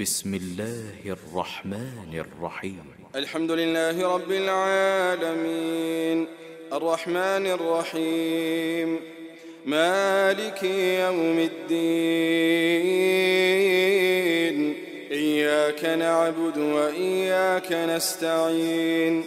بسم الله الرحمن الرحيم الحمد لله رب العالمين الرحمن الرحيم مالك يوم الدين إياك نعبد وإياك نستعين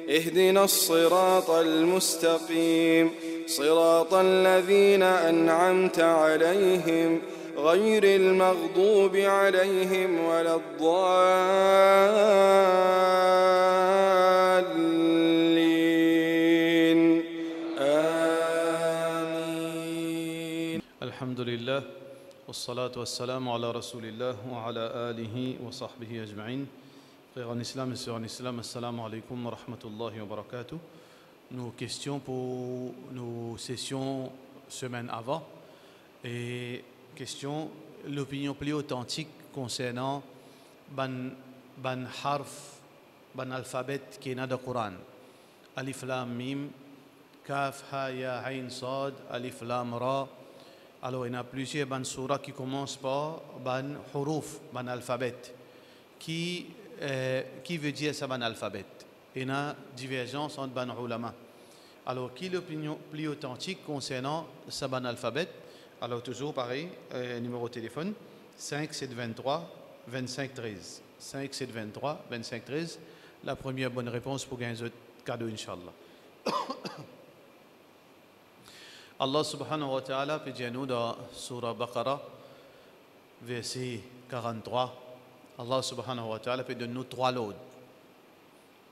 اهدنا الصراط المستقيم صراط الذين أنعمت عليهم غير المغضوب عليهم ولا الضالين آمين. الحمد لله والصلاة والسلام على رسول الله وعلى آله وصحبه أجمعين. Frères en islam et sœurs en islam, assalamu alaikum wa rahmatullahi wa barakatuh. Nos questions pour nos sessions semaine avant et question l'opinion plus authentique concernant ban harf, ban alphabet qui est dans le Coran. Alif lam mim, kaf ha ya ain sad, alif lam ra. Alors il y a plusieurs ban surah qui commencent par ban huruf, ban alphabet. Qui veut dire ça ban alphabet? Il y a divergence entre ban ulama. Alors qui est l'opinion plus authentique concernant ça ban alphabet? Alors toujours pareil, numéro de téléphone 5723 25 13. 5723 25 13. La première bonne réponse pour gagner un cadeau, Inch'Allah. Allah subhanahu wa ta'ala peut dire nous dans Surah Baqarah, verset 43. Allah subhanahu wa ta'ala peut donner nous trois lots.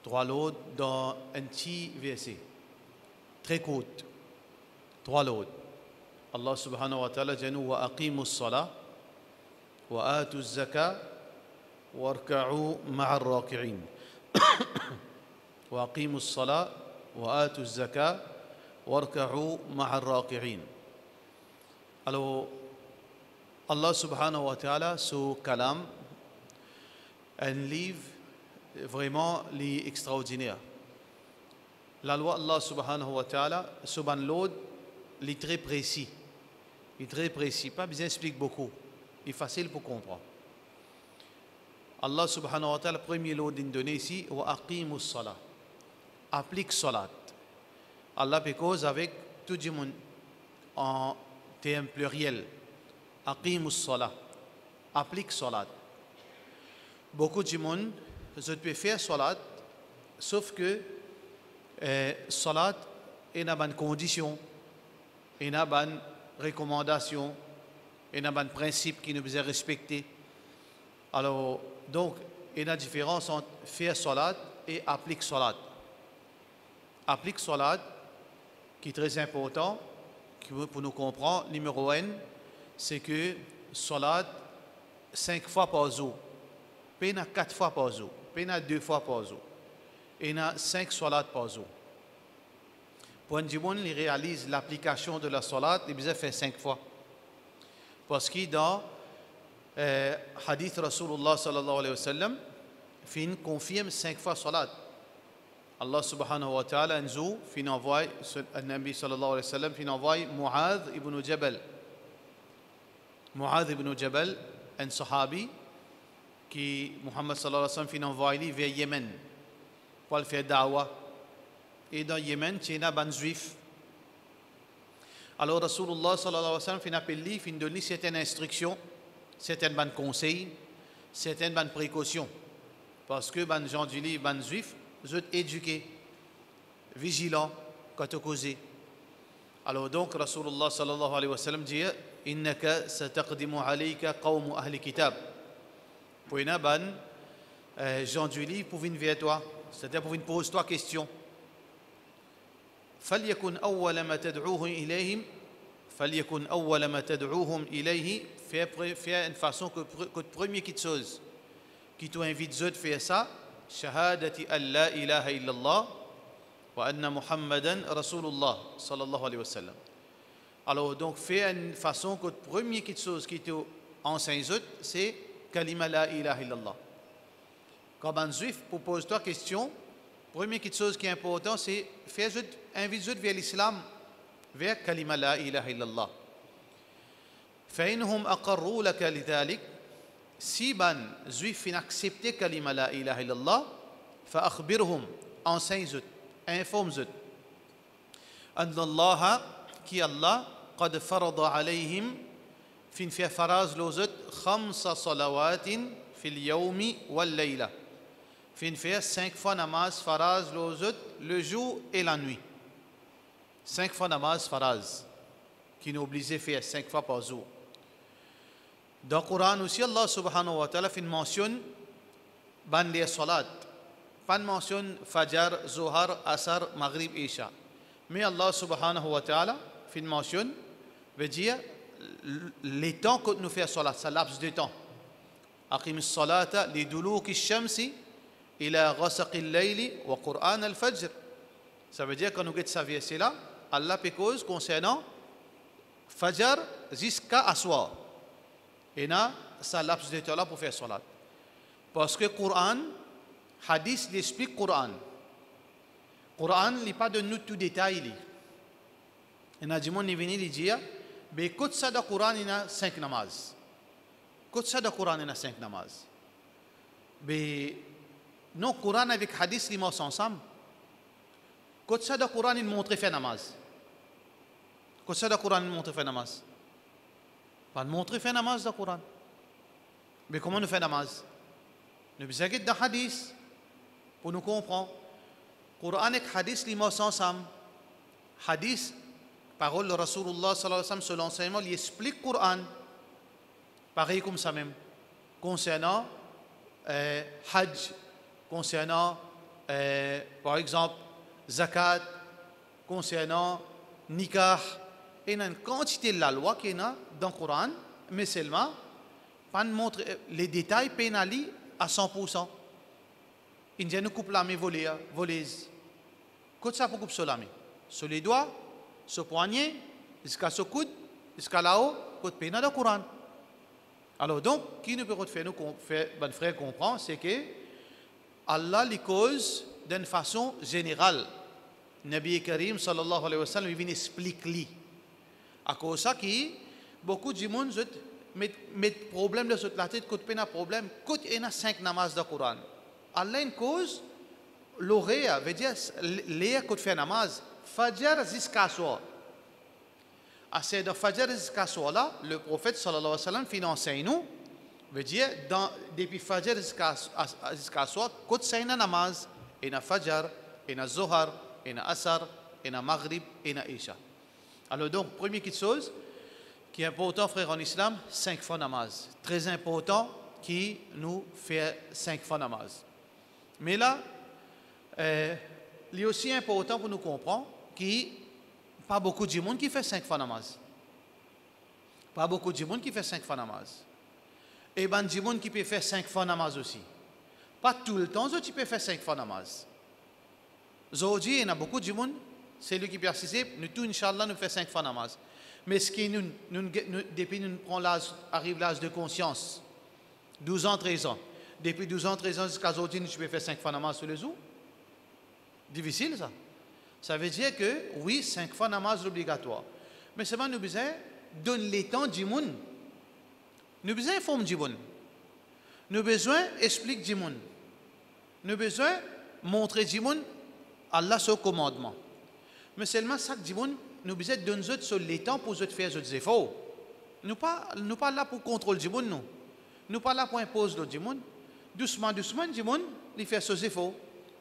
Trois lots dans un petit verset, très court. Trois lots. Allah subhanahu wa ta'ala dit nous wa aqimus salah wa atuz zakah warka'u ma'ar raki'in. Wa aqimus salah wa atuz zakah warka'u ma'ar raki'in. Alors Allah subhanahu wa ta'ala sous kalam un livre vraiment extraordinaire. La loi Allah subhanahu wa ta'ala sous ban l'autre est très précis. Il est très précis, pas besoin d'expliquer beaucoup. Il est facile pour comprendre. Allah subhanahu wa ta'ala, premier lot d'Indonésie, wa aqimus salat. Applique salat. Allah peut cause avec tout le monde en termes pluriel. Aqimus salat. Applique salat. Beaucoup de monde, je peux faire salat, sauf que salat est une bonne condition, est une bonne recommandation, est un bon principe qui nous besoin respecter. Alors, donc, il y a une différence entre faire salat et appliquer salat. Appliquer salat, qui est très important, pour nous comprendre, numéro 1, c'est que salat 5 fois par jour. Pas 4 fois par jour, pas 2 fois par jour. Il y a 5 salats par jour. Pour un monde, il réalise l'application de la salat, il besoin faire 5 fois. Parce que dans hadith Rasulullah sallallahu alayhi wa sallam, il confirme 5 fois salat. Allah subhanahu wa ta'ala nous envoie, le Nabi sallallahu alayhi wa sallam, il envoie Mu'adh ibn Jabal. Mu'adh ibn Jabal, un sahabi, qui Muhammad sallallahu alayhi wa sallam envoie vers Yémen pour faire da'wah. Et dans Yémen, il y a des juifs. Alors Rasulullah sallallahu alayhi wa sallam appelle il donne certaines instructions, certains bonnes conseils, certaines bonnes précautions. Parce que les gens du livre, les juifs, sont éduqués, vigilants quand ils causent. Alors donc Rasulullah sallallahu alayhi wa sallam dit innaka sataqdimu alayka qawmu ahli kitab. Pour une bonne gens du livre pour venir vers toi, c'est-à-dire pour venir poser toi question. فليكن أول ما تدعوهم إليهم فليكن أول ما تدعوهم إليه faire une façon que premier qui chose qui t'invite à faire ça شهادة أن لا إله إلا الله وأن محمدا رسول الله صلى الله عليه وسلم. Alors donc faire une façon que premier qui chose qui t'enseigne c'est kalima la ilaha illallah. Quand un juif pose toi question, première chose qui est importante, c'est faire inviter vers l'islam, vers kalima la ilaha illallah. فإنهم أقروا لك لذلك si ban juif fin accepter kalima la ilaha illallah fa akhbirhum enseigne zut informe zut anna Allah qui Allah qad farada alayhim fin fi faraz lo zut khamsa salawatin fil yawmi wal layla fin fi 5 fois namaz faraz lo zut le jour et la nuit 5 fois namaz faraz qui nous oblige à faire 5 fois par jour. Dans le Coran aussi, Allah subhanahu wa ta'ala mentionne les salat. Pas mentionne Fajr, Zohar, Asar, Maghrib, Isha. Mais Allah subhanahu wa ta'ala mentionne, veut dire les temps que nous faisons salat, ça laps de temps. Aqim as-salata li duluki ash-shamsi ila ghasaqi al-layli wa Qur'an al-fajr. Ça veut dire que nous avons sa verset là, Allah cause concernant Fajr jusqu'à Aswar. Et là, ça laps de temps là pour faire salat. Parce que Coran, Hadith l'explique Coran. Coran n'est pas de nous tout détail. Et là, Jimon est venu dire, mais quand ça de Coran, il y a 5 namaz. Quand ça de Coran, il y a 5 namaz. Mais non, Coran avec Hadith, ils marchent ensemble. Quand ça de Coran, il montre faire namaz. Quand ça de Coran, il montre faire namaz. Pas montrer faire namaz dans le Coran. Mais comment nous faisons namaz? Nous besoin de hadith pour nous comprendre. Coran et hadith, ils marchent ensemble. Hadith, parole de Rasulullah sallallahu alayhi wa sallam, sur l'enseignement, il explique le Coran. Pareil comme ça même. Concernant Hajj, concernant, par exemple, Zakat, concernant Nikah. Il y a une quantité de la loi qui est dans le Coran, mais seulement, pas montrer les détails pénalisés à 100%. Il y a une coupe la main voleuse. Qu'est-ce ça pour couper sur la main? Sur les doigts, sur le poignet, jusqu'à ce coude, jusqu'à là-haut, côté pénal dans le Coran. Alors donc, qui nous peut faire nous faire, ben frère comprendre, c'est que Allah les cause d'une façon générale. Nabi Karim sallallahu alayhi wa sallam, il vient expliquer. À cause de ça, beaucoup de gens mettent problème de la tête, quand il y a un problème, quand il y a 5 namaz de Coran. Allah une cause, l'oreille, veut dire, l'air quand il fait namaz, Fajr jusqu'à soir. À ce de Fajr jusqu'à soir là, le prophète sallallahu alayhi wa sallam fait enseigner nous, veut dire, depuis Fajr jusqu'à soir, quand il y a un namaz, il y a Fajr, il y a Zohar, il y a Asar, il y a Maghrib, il y a Isha. Alors donc, première petite chose qui est important, frère, en islam, 5 fois namaz. Très important qui nous fait 5 fois namaz. Mais là, il est aussi important pour nous comprendre qu'il n'y a pas beaucoup de monde qui fait 5 fois namaz. Pas beaucoup de monde qui fait 5 fois namaz. Et ben de monde qui peut faire 5 fois namaz aussi. Pas tout le temps, tu peux faire 5 fois namaz. Aujourd'hui, il y a beaucoup de monde. C'est lui qui peut assister, nous tous, Inch'Allah, nous faisons 5 fois namaz. Mais ce qui depuis nous prend arrive l'âge de conscience, 12 ans, 13 ans. Depuis 12 ans, 13 ans jusqu'à aujourd'hui, tu peux faire 5 fois namaz tous les jours. Difficile ça. Ça veut dire que, oui, 5 fois namaz obligatoire. Mais seulement nous besoin donner les temps du monde. Nous besoin informer du monde. Nous besoin expliquer du monde. Nous besoin montrer du monde Allah son commandement. Mais seulement ça que nous besoin de donner sur les temps pour faire des efforts. Nous ne sommes pas là pour contrôler du monde. Nous ne sommes pas là pour imposer le monde. Doucement, doucement, du monde, il fait ses efforts.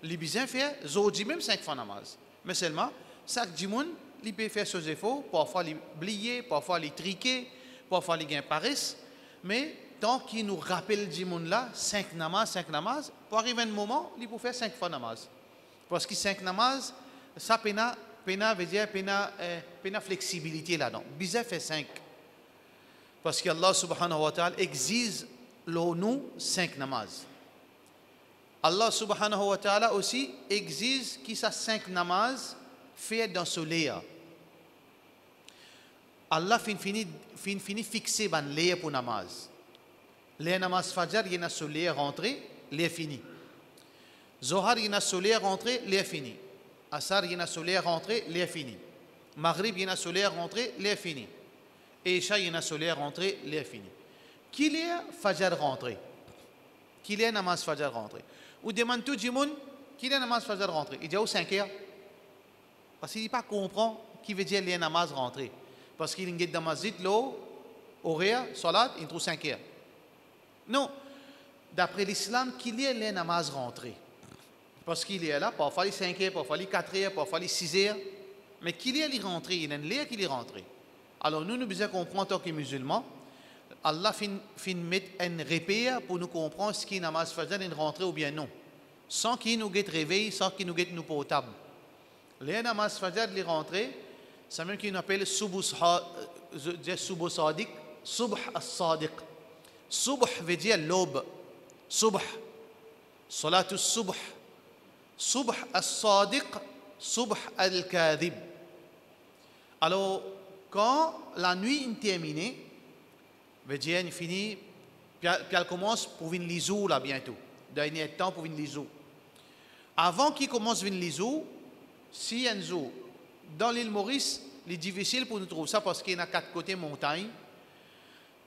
Les besoin faire, aujourd'hui même 5 fois namaz. Mais seulement, ça que du monde, il peut faire ses efforts, parfois il oublier, parfois il triquer, parfois il gagne paresse. Mais tant qu'il nous rappelle du monde là, 5 namaz, pour arriver à un moment, il peut faire 5 fois namaz. Parce que 5 namaz, ça veut dire pena flexibilité là-dedans. Bizarre fait 5. Parce que Allah subhanahu wa ta'ala exige nous 5 namaz. Allah subhanahu wa ta'ala aussi exige qu'il ça 5 namaz fait dans le soleil. Allah finit fixer ban l'air pour namaz. Les namaz fajr, il y a soleil rentré, l'air fini. Zohar, il y a soleil rentré, l'air fini. Asar, il y a soleil rentré, l'air fini. Maghrib, il y a soleil rentré, l'air fini. Et Isha, il y a soleil rentré, l'air fini. qu'il est Fajr rentré. Qu'il est namaz Fajr rentré. Ou demande tout le monde qu'il est namaz Fajr rentré. Il dit au 5 heures. Parce qu'il ne pas comprend qui veut dire les namaz rentré. Parce qu'il est dans la masjid, l'eau, horaire, salat, il trouve 5 heures. Non. D'après l'islam, qu'il y ait les namaz rentrés. Parce qu'il est là, parfois les 5 heures, parfois les 4 heures, parfois les 6 heures. Mais qu'il y ait les rentrés, il y a une lire qu'il est rentré. Alors nous devons comprendre en tant que musulmans, Allah fin met un repère pour nous comprendre ce qui est namaz fajr est rentré ou bien non. Sans qu'il nous guette réveil, sans qu'il nous guette nous portable. Les namaz fajr est rentré, c'est même qu'on appelle subh sadiq, subh as-sadiq. Subh veut dire l'aube. Subh. Salatul subh. Subh as-sadiq, subh al-kadhib. Alors, quand la nuit est terminée, veut dire elle finit, puis elle commence pour venir les jours là bientôt. Dernier temps pour venir les jours. Avant qu'il commence à venir les jours, si il y a un jour, dans l'île Maurice, il est difficile pour nous trouver ça parce qu'il y a 4 côtés montagnes.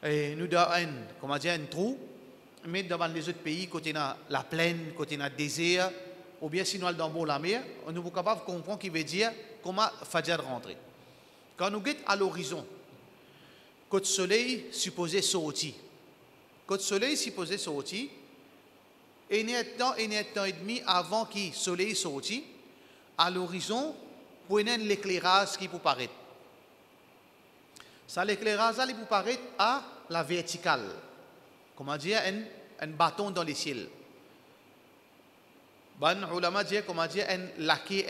Et nous avons un trou. Mais dans les autres pays, côté la plaine, côté le désert, ou bien sinon dans la mer, nous sommes capables de comprendre ce qui veut dire comment Fajr rentrer. Quand nous guettons à l'horizon, quand le soleil supposé sortir, quand le soleil supposé sortir, et temps et demi avant que le soleil sorti, à l'horizon, prenez l'éclairage qui peut paraître. Ça, l'éclairage, il peut paraître à la verticale. Comment dire, un bâton dans les ciels. Ban ulama dit, comment dire, un laqué,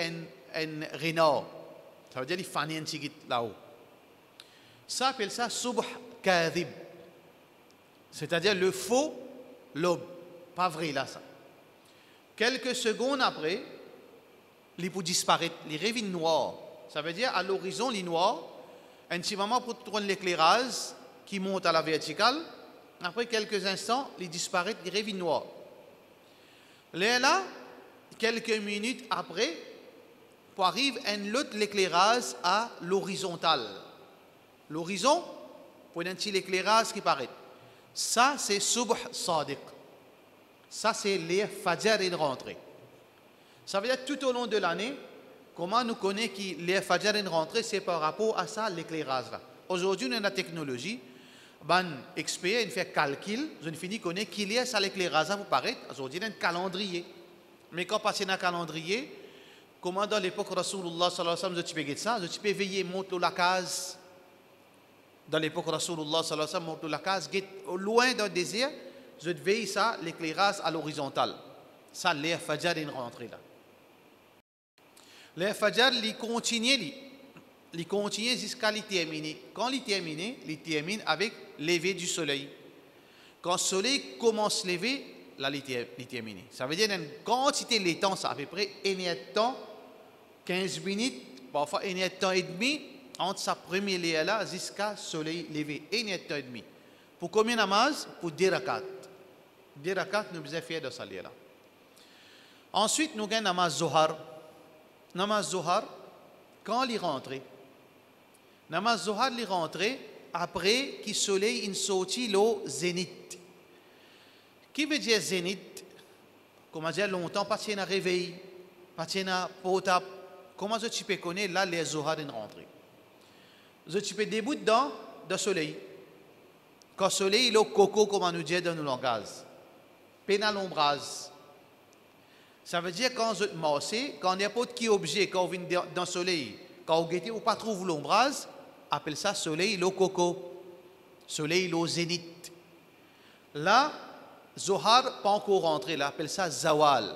un renard. Ça veut dire, il fanny un petit là-haut. Ça appelle ça subh kadhib. C'est-à-dire le faux l'aube. Pas vrai là, ça. Quelques secondes après, il peut disparaître. Il revient noir. Ça veut dire, à l'horizon, il est noir. Un petit moment pour trouver l'éclairage qui monte à la verticale. Après quelques instants, il disparaît, il revient noir. Là, quelques minutes après, pour arriver un autre éclairage à l'horizontale. L'horizon, pour un petit éclairage qui paraît. Ça, c'est subh sadiq. Ça, c'est les fajr et rentrée. Ça veut dire tout au long de l'année, comment nous connaissons que les fajr et rentrée, c'est par rapport à ça, l'éclairage. Aujourd'hui, on a la technologie. Ban expert, il fait calcul, je ne finis connaît qu'il y a ça l'éclairage pour paraître. Aujourd'hui, il y a un calendrier. Mais quand passer dans un calendrier, comment dans l'époque Rasulullah sallallahu alayhi wa sallam, je peux faire ça, je peux veiller, monter la case. Dans l'époque Rasulullah sallallahu alayhi wa sallam, monter la case, loin dans le désert, je veille ça, l'éclairage à l'horizontale. Ça, l'air fajr est rentré là. L'air fajr, il continue jusqu'à le terminer. Quand il termine avec lever du soleil. Quand le soleil commence à lever, là, il termine. Ça veut dire une quantité de temps, ça à peu près un temps, 15 minutes, parfois un temps et demi, entre sa première lien là jusqu'à le soleil lever. Un temps et demi. Pour combien de namaz? Pour 10 rakats. 10 rakats, nous devons faire de ça là. Ensuite, nous avons namaz zohar. Namaz zohar, quand il est rentré, namaz zohar est rentré après que le soleil est sorti au zénith. Qui veut dire zénith? Comment dire longtemps, pas de réveil, pas de portable. Comment tu peux connaître là les zohar sont rentrés? Tu peux débuter dans le soleil. Quand le soleil est au coco, comme on nous dit dans nos langages. Pénal l'ombrage. Ça veut dire quand vous marchez, quand n'importe qui objet, quand vous venez dans le soleil, quand vous guettez ou pas trouve l'ombrage, appelle ça soleil le coco, soleil le zénith. Là, Zohar pas encore rentré, là, appelle ça zawal.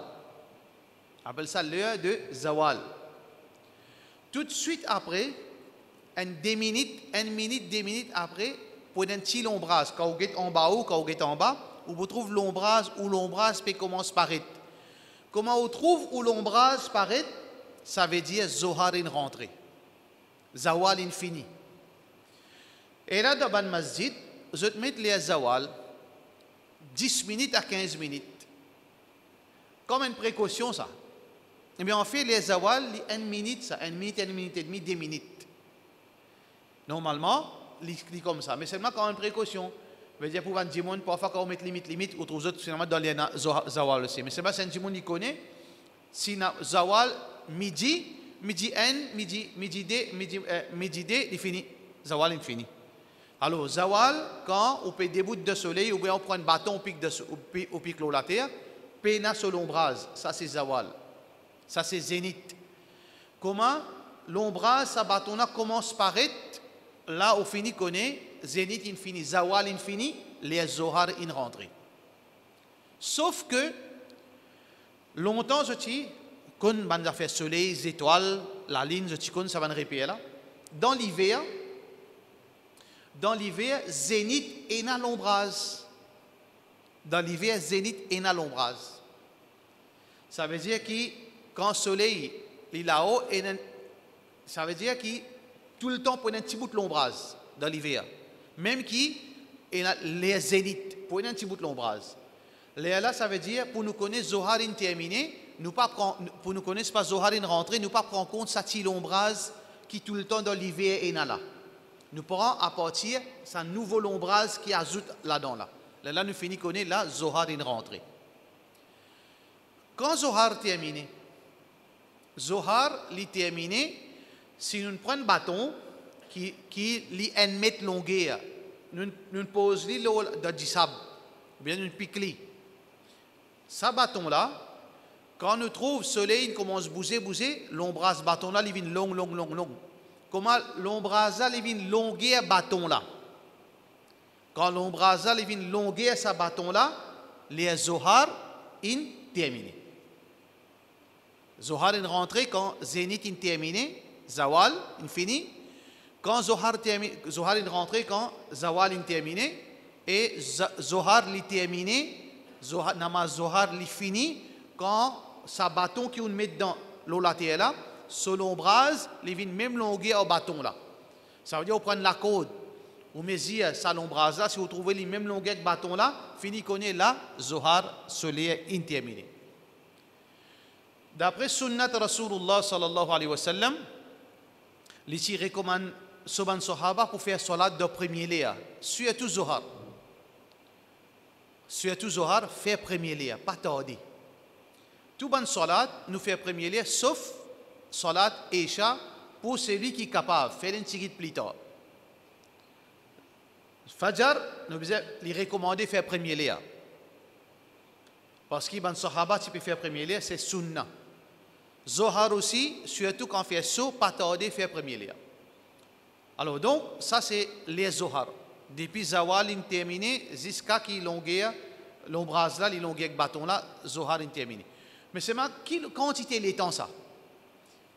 Appelle ça l'heure de zawal. Tout de suite après, une minute, 2 minutes après, pour un petit ombrage, quand vous guettez en bas ou quand vous guettez en bas, vous trouvez l'ombrage ou l'ombrage peut commencer à paraître. Comment on trouve où l'ombrage paraît? Ça veut dire Zohar in rentrée. Zawal in fini. Et là, dans le masjid, je te mets les zawal 10 minutes à 15 minutes. Comme une précaution, ça. Eh bien, on fait les zawal 1 minute, ça. 1 minute, 1 minute et demie, 2 minutes. Normalement, c'est comme ça. Mais seulement comme une précaution. veut dire pour un dimon, parfois quand on met limite, ou trouve autres finalement dans les zawal aussi. Mais c'est pas un dimon qui connaît. Si zawal, midi N, midi D, il finit. Zawal, il finit. Alors, zawal, quand on peut début de soleil, ou bien on prend un bâton, on pique l'eau la terre, péna sur l'ombrage, ça c'est zawal. Ça c'est zénith. Comment l'ombrage, ce bâton-là commence par être, là on finit connaît, zénith infini, zawal infini, les zohar in rentrée. Sauf que, longtemps je dis, quand on a fait soleil, les étoiles, la ligne, je dis, ça va nous répéter là. Dans l'hiver, zénith est dans l'ombrage. Dans l'hiver, zénith est dans l'ombrage. Ça veut dire que quand le soleil est là-haut, ça veut dire que tout le temps, pour un petit bout de l'ombrage dans l'hiver. Même qui les zéniths, pour un petit bout de l'ombrage. Là, ça veut dire, pour nous connaître Zohar terminé, pour nous connaître pas Zohar rentré, nous pas prendre en compte sa petite l'ombrage qui tout le temps dans l'hiver est là. Nous pourrons à partir de ce nouveau l'ombrage qui ajoute là-dedans. Là, nous finissons connaître la Zohar rentré. Quand Zohar terminé, est terminé, si nous prenons un bâton qui lui émet longueur, nous posons lui dans du sable, ou bien nous piquons. Ce bâton-là, quand nous trouvons le soleil commence à bouger, l'ombrage bâton-là, il vient long. Comment l'ombrage il vient longueur bâton-là? Quand l'ombrage il vient longueur ce bâton-là, les Zohar in terminé. Zohar in rentré quand zénith in terminé, zawal in fini. Quand Zohar in rentré quand zawal in terminé et Zohar li terminé, namaz Zohar li fini quand sa bâton qui on met dans l'eau la terre là, sur l'ombrage, il vient même longueur au bâton là. Ça veut dire on prend la corde, on mesure ça l'ombrage là, si vous trouvez les mêmes longueurs que bâton là, fini connaît là, Zohar solaire interminé. D'après Sunnat Rasulullah sallallahu alayhi wa sallam, ici recommande Soban Sahaba pour faire salat de premier léa, surtout Zohar. Surtout Zohar, faire premier léa, pas tarder. Tout bon salat, nous fait premier léa, sauf salat Isha pour celui qui est capable de faire une petite plus tard. Fajr, nous lui recommander de faire premier léa. Parce que les Sahaba, tu peux faire premier léa, c'est sunnah. Zohar aussi, surtout quand on fait saut, pas tarder de faire premier léa. Alors donc, ça c'est les Zohar. Depuis Zawal terminé, jusqu'à qui longueur, l'ombrage là, les longueurs avec bâton là, Zohar terminé. Mais c'est ma quantité de temps ça.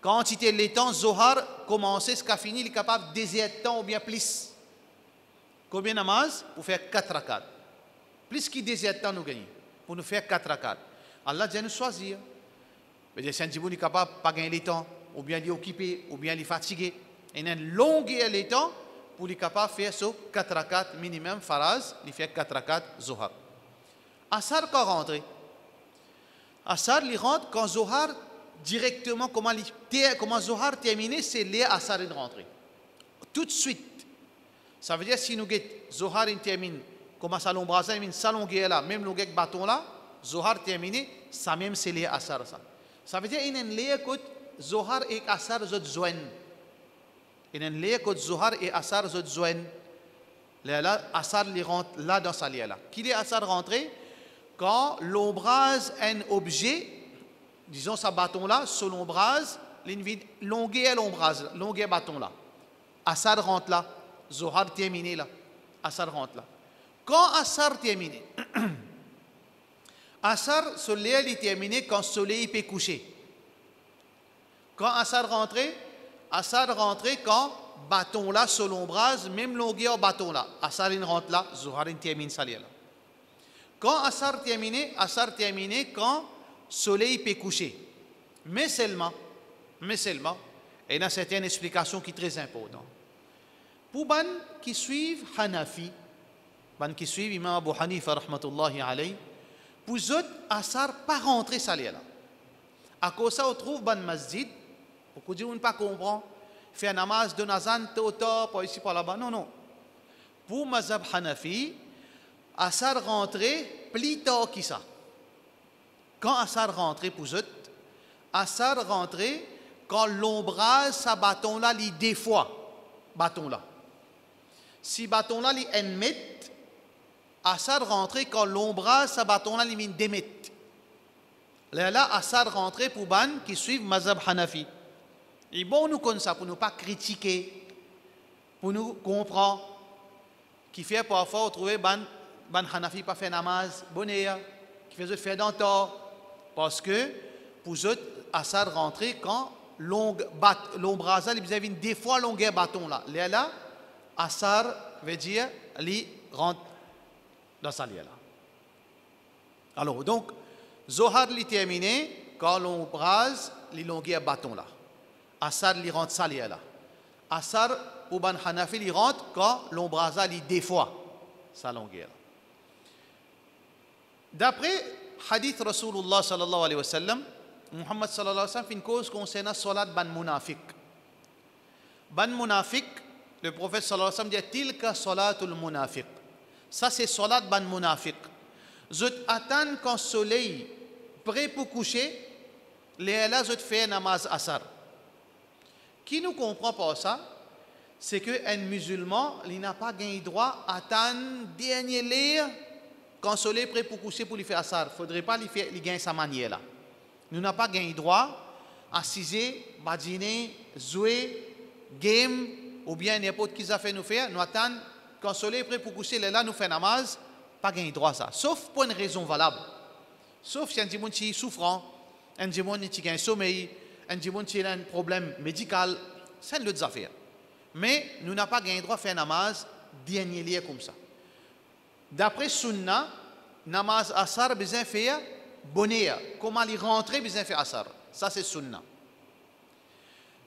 Quantité de temps, Zohar commence, jusqu'à fini, il est capable de désirer temps ou bien plus. Combien de namaz? Pour faire 4 rakat. Plus qu'il désire temps, nous gagnons. Pour nous faire 4 rakat. Allah dit nous choisir. Mais si un petit est capable de pas gagner le temps, ou bien il est occupé, ou bien il est fatigué, il a une longueur de temps pour être capable de faire 4 rakat minimum, faraz, il fait 4 rakat Zohar. Asar quand rentre? Asar, il rentre quand Zohar, directement, comment Zohar terminé, c'est les Asar de rentrée. Tout de suite. Ça veut dire si nous guettons Zohar termine, comment ça l'ombrage, ça longueur là, même longueur avec bâton là, Zohar terminé, ça même c'est les Asar ça. Ça veut dire qu'il y a une lien que Zohar et Asar zot zoen. Il y a une lien que Zohar et Asar zot zoen. Là, Asar il rentre là dans sa lien là. Qui est Asar rentré? Quand l'ombrage est un objet, disons ce bâton là, sur l'ombrage, longueur l'ombrage, longueur bâton là. Asar rentre là, Zohar terminé là, Asar rentre là. Quand Asar terminé, Asar, soleil est terminé quand le soleil peut coucher. Quand Asar rentre quand bâton là, sur l'ombrage, même longueur bâton là. Asar rentre là, Zohar termine ça là. Quand Asar terminé quand le soleil peut coucher. Mais seulement, il y a certaines explications qui sont très importantes. Pour les qui suivent Hanafi, les qui suivent Imam Abu Hanifa, rahmatullahi alayhi, pour eux, Asar pas rentrer ça là. À cause ça, on trouve ban masjid, beaucoup de gens ne pas comprendre, faire namaz de nazan tôt, pas ici, pas là-bas. Non. Pour Mazhab Hanafi, Asar rentré plus tard que ça. Quand Asar rentré pour eux, Asar rentré quand l'ombrage, ça bâton là, li des fois, bâton là. Si bâton là, li enmet, Asar rentré quand l'ombrage, ça bâton là, li min demet. Là, Asar rentré pour ban qui suivent Mazhab Hanafi. Et bon, nous connaissons ça pour ne pas critiquer, pour nous comprendre, qui fait parfois trouver ban Hanafi pas fait namaz, bonnéa, qui fait faire d'entort, parce que pour eux, Asar rentré quand l'ombrage, il y a des fois longueur bâton là. Là, Asar veut dire, il rentre dans sa là. Alors, donc, Zohar li terminé quand l'ombrage, il longueur bâton là. Asar li rentre sa là. Asar, pour ban Hanafi, il rentre quand l'ombrage, il des fois sa longueur. D'après hadith Rasulullah sallallahu alayhi wa sallam, Muhammad sallallahu alayhi wa sallam fait une cause concernant salat ban munafiq. Ban munafiq, le prophète sallallahu alayhi wa sallam dit tilka salatul munafiq. Ça c'est salat ban munafiq. Zot attend quand le soleil prêt pour coucher, les là zot fait namaz asar. Qui nous comprend par ça, c'est qu'un musulman, il n'a pas gagné droit à attendre dernier lire quand le soleil est prêt pour coucher pour lui faire asar. Il ne faudrait pas lui gagner sa manière là. Nous n'avons pas gagné droit à assiser, badiner, jouer, game, ou bien n'importe qui ça fait nous faire. Nous attendons quand le soleil est prêt pour coucher, là nous fait namaz, pas gagné droit à ça. Sauf pour une raison valable. Sauf si un gens qui est souffrant, un gens qui a un sommeil, un gens qui a un problème médical, c'est une autre affaire. Mais nous n'avons pas gagné droit à faire namaz dernier lieu comme ça. D'après Sunna, namaz asar besoin faire bonheur. Comment il rentrer besoin faire asar. Ça c'est Sunna.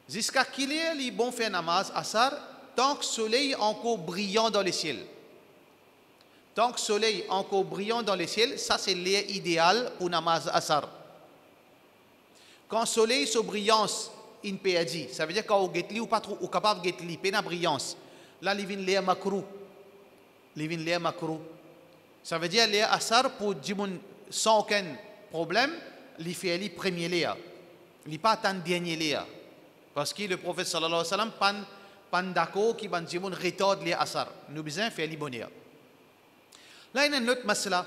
Jusqu'à qu'il est les bon faire namaz asar tant que le soleil est encore brillant dans le ciel. Tant que le soleil est encore brillant dans le ciel, ça c'est l'heure idéal pour namaz asar. Quand le soleil se brillance, il peut dire, ça veut dire quand vous êtes ou pas trop, ou capable de getli, pas brillance. Là, il vient l'air makrou. Il vient l'air makrou. Ça veut dire l'air asar pour dire sans aucun problème, il fait le premier l'air. Il n'est pas attendre dernier l'air. Parce que le prophète sallallahu alayhi wa sallam pas d'accord qui va dire retard l'air asar. Nous besoin faire le bonheur. Là, il y a une autre masla.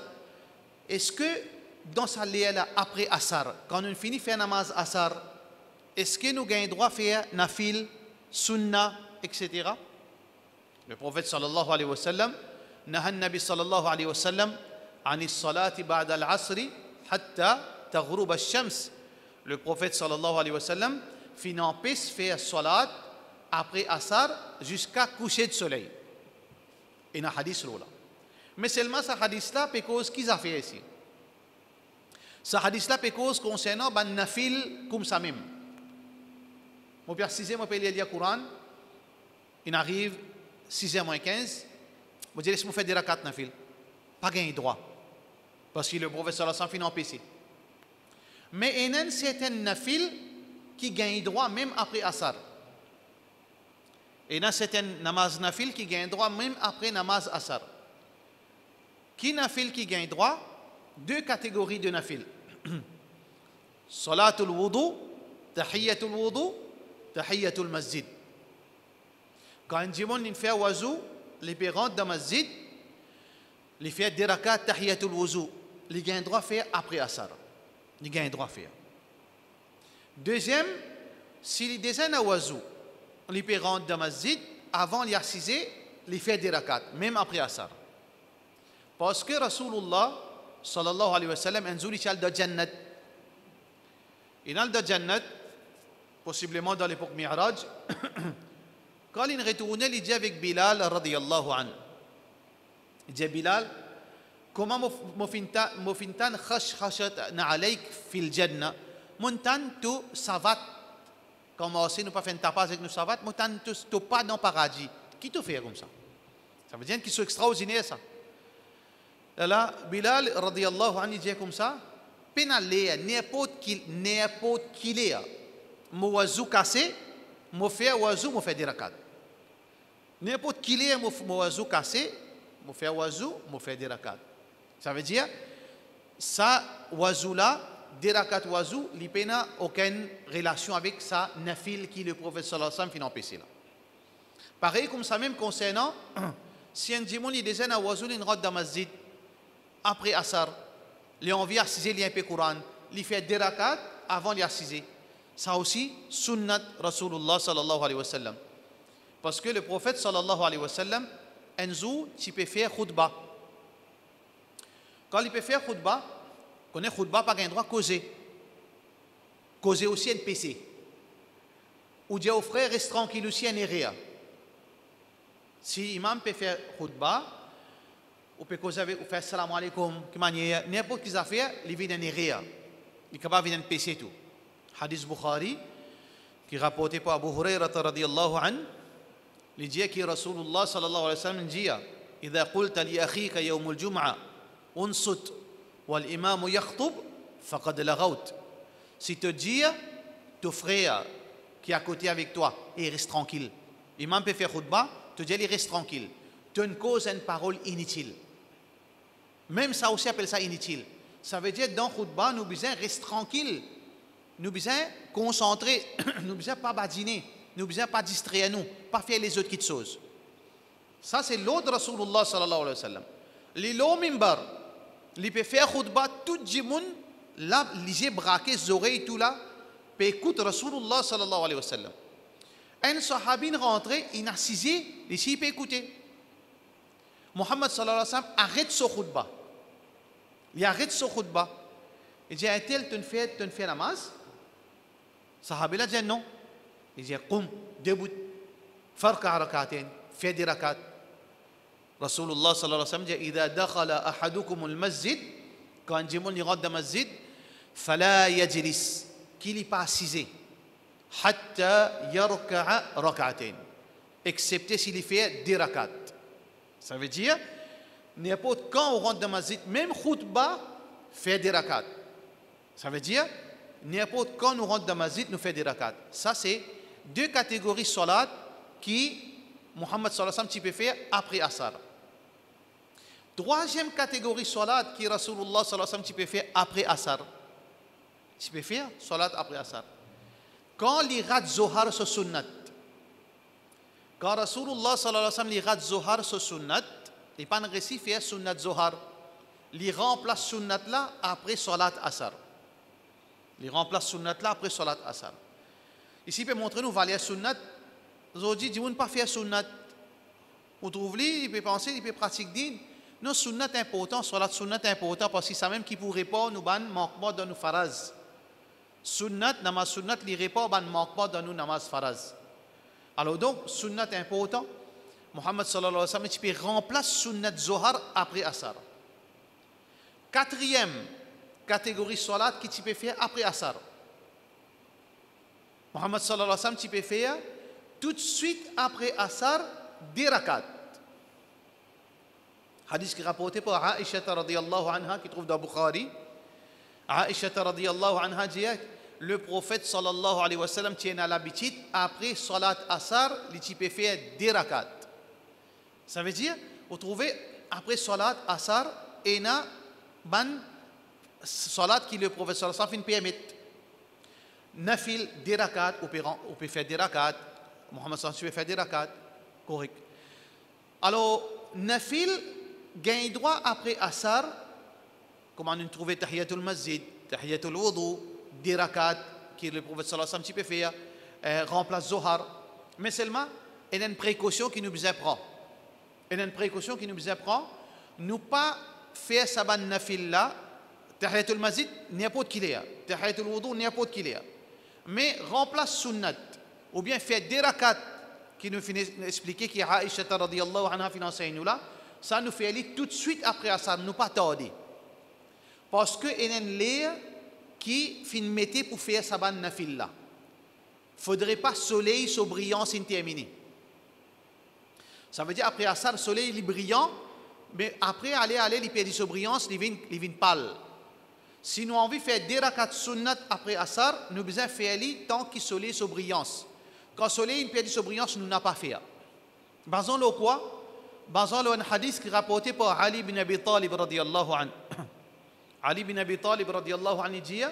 Est-ce que dans sa l'air après asar, quand on finit faire namaz asar, est-ce que nous gagnons droit à faire nafil, sunna, etc. Le prophète sallallahu alayhi wa sallam, نهى النبي صلى الله عليه وسلم عن الصلاة بعد العصر حتى تغرب الشمس. Le prophète sallallahu alayhi wa sallam fit n'empêche faire salat après asar jusqu'à coucher de soleil. Il y a un hadith là. Mais seulement ce hadith là peut cause qu'ils a fait ici. Ce hadith là peut cause concernant ban nafil comme ça même. Mon père 6e, mon père lire le Coran. Il arrive 6h moins 15. Vous dites, laissez-moi faire des rakats nafil. Pas gagné droit. Parce que le prophète sallallahu alayhi wa sallam fait empêcher. Mais il y a un certain nafil qui gagne droit même après asar. Il y a un certain namaz nafil qui gagne droit même après namaz asar. Qui nafil qui gagne droit? Deux catégories de nafil. Salatul wudu, tahiyyatul wudu, tahiyyatul masjid. Quand un djimon fait wazou, les parents de masjid, les fait des rakats tahiyatul wuzu, les gagnent droit à faire après asar. Les gagnent droit à faire. Deuxième, si les désignent à wuzu, les parents de masjid, avant les assiser, les fait des rakats, même après asar. Parce que Rasulullah sallallahu alayhi wa sallam a dit qu'il de Jannat. Il a de Jannat, possiblement dans l'époque Mi'raj. Quand il retournait, il dit avec Bilal radiyallahu anhu. Il dit Bilal, comment mofintan khashkhashat na'alaik fil jannah, montan tu savat, comment aussi nous pas fait un tapas avec nous savat, montan tu pas dans le paradis. Qui te fait comme ça? Ça veut dire qu'ils sont extraordinaires ça. Là, Bilal radiyallahu anhu dit comme ça, pénalé, n'importe qui l'est, mon oiseau cassé, mon fait oiseau, mon fait des rakats. N'importe qui l'est, mon oiseau cassé, je fais wazou, je fais des rakats. Ça veut dire, ça, wazou là, des rakats wazou, il n'y a aucune relation avec ça, nafil qui le prophète sallallahu alayhi wa sallam fait là. Pareil comme ça même concernant, si un dimanche il décède à wazou, il rentre dans la masjid, après Asar, il a envie d'assiser, il a un peu Coran, il fait des rakats avant d'assiser. Ça aussi, sunnat Rasulullah sallallahu alayhi wa sallam. Parce que le prophète sallallahu alayhi wa sallam, un jour, il peut faire khutbah. Quand il peut faire khutbah, qu'on est khutbah, pas un droit causer. Causer aussi un PC. Ou dire aux frères, reste tranquille aussi un area. Si l'imam peut faire khutbah, ou peut causer avec, ou faire salam alaikum, n'importe quelle affaire, il vient un area. Il est capable de venir un PC tout. Hadith Bukhari, qui est rapporté par Abu Hurairah radiyallahu anhu, il dit que Rasulullah sallallahu alayhi wa sallam dit إذا قلت لأخيك يوم الجمعة انصت والإمام يخطب فقد لغوت. Si tu dis ton frère qui est à côté avec toi, il reste tranquille. L'imam peut faire khutbah, tu dis il reste tranquille. Tu ne causes une parole inutile. Même ça aussi appelle ça inutile. Ça veut dire dans khutbah, nous besoin rester tranquille. Nous besoin concentrer, nous besoin pas badiner, nous besoin pas distraire nous, pas faire les autres petites choses. Ça c'est l'autre Rasulullah sallallahu alayhi wa sallam. L'îlot mimbar, il peut faire khutbah, tout le monde, là, les yeux braqués, les oreilles, tout là, peut écouter Rasulullah sallallahu alayhi wa sallam. Un sahabin rentré, il a assisé, ici il peut écouter. Muhammad sallallahu alayhi wa sallam arrête son khutbah. Il arrête son khutbah. Il dit, est-elle tu fais namaz? Sahabi là dit non. Il dit, qum, debout, farka rakatain, fais des rakats. Rasulullah sallallahu alayhi wa sallam dit, إذا دخل أحدكم المسجد, quand un dimanche il rentre dans le masjid, فلا يجلس, qu'il n'est pas assisé, حتى يركع ركعتين, excepté s'il fait des rakats. Ça veut dire, n'importe quand on rentre dans le masjid, même khutbah, fait des rakats. Ça veut dire, n'importe quand nous rentrons dans le masjid, nous faisons des rakats. Ça, c'est deux catégories salat qui Muhammad sallallahu alayhi wa sallam peut faire après Asar. Troisième catégorie salat qui Rasulullah sallallahu alayhi wa sallam peut faire après Asar. Tu peux faire salat après Asar. Quand les rats zohar se sunnat, quand Rasulullah sallallahu alayhi wa sallam les rats zohar se sunnat, il n'y a pas de récit faire sunnat zohar. Il remplace sunnat là après salat Asar. Il remplace sunnat là après salat Asar. Ici, il peut montrer nous valer sunnat. Aujourd'hui, il ne dit pas faire sunnat. Vous trouvez, il peut penser, il peut pratiquer. Non, sunnat important, salat sunnat important parce que c'est ça même qui pourrait pas nous ban manquement dans nos faraz. Sunnat, namaz sunnat, il répond ban manquement dans nos namaz faraz. Alors donc, sunnat important. Muhammad sallallahu alayhi wa sallam, il peut remplacer sunnat zohar après Asar. Quatrième catégorie salat qui tu peux faire après Asar. Muhammad sallallahu alayhi wa sallam, tu peux faire tout de suite après Asar des rakats. Hadith qui est rapporté par Aisha radiyallahu anha qui trouve dans Bukhari. Aisha radiyallahu anha dit le prophète sallallahu alayhi wa sallam tient à l'habitude après salat Asar, il peut faire des rakats. Ça veut dire, vous trouvez après salat Asar, et na ban salat qui le prophète sallallahu alayhi wa sallam permet. Nafil des rakats, on peut faire des rakats. Muhammad sallallahu alayhi wa sallam peut faire des rakats. Correct. Alors, nafil gagne droit après Asar, comment on trouve tahiyatul masjid, tahiyatul wudu, des rakats qui le prophète sallallahu alayhi wa sallam peut faire, remplace Zohar. Mais seulement, il y a une précaution qui nous prend. Il y a une précaution qui nous prend. Nous pas faire saban nafil là, tahiyatul masjid, n'importe qui l'est. Tahiyatul wudu, n'importe qui l'est. Mais remplace sunnat, ou bien faire des rakats qui nous finit expliquer qui Aisha radiyallahu anha financé nous là, ça nous fait aller tout de suite après Asar, nous pas tarder. Parce que il y a une l'air qui fin mettait pour faire saban nafil là. Faudrait pas soleil sur brillant sin terminé. Ça veut dire après Asar, soleil il est brillant, mais après aller il perd sur brillance, il vient pâle. Si nous avons envie de faire des rakats sunnat après Asar, nous besoin faire aller tant qu'il soleil sur brillance. Quand le soleil perd sur brillance, nous n'a pas fait. Basons le quoi? basant sur un hadith qui est rapporté par Ali bin Abi Talib radiyallahu anhu. Ali bin Abi Talib radiyallahu anhu dit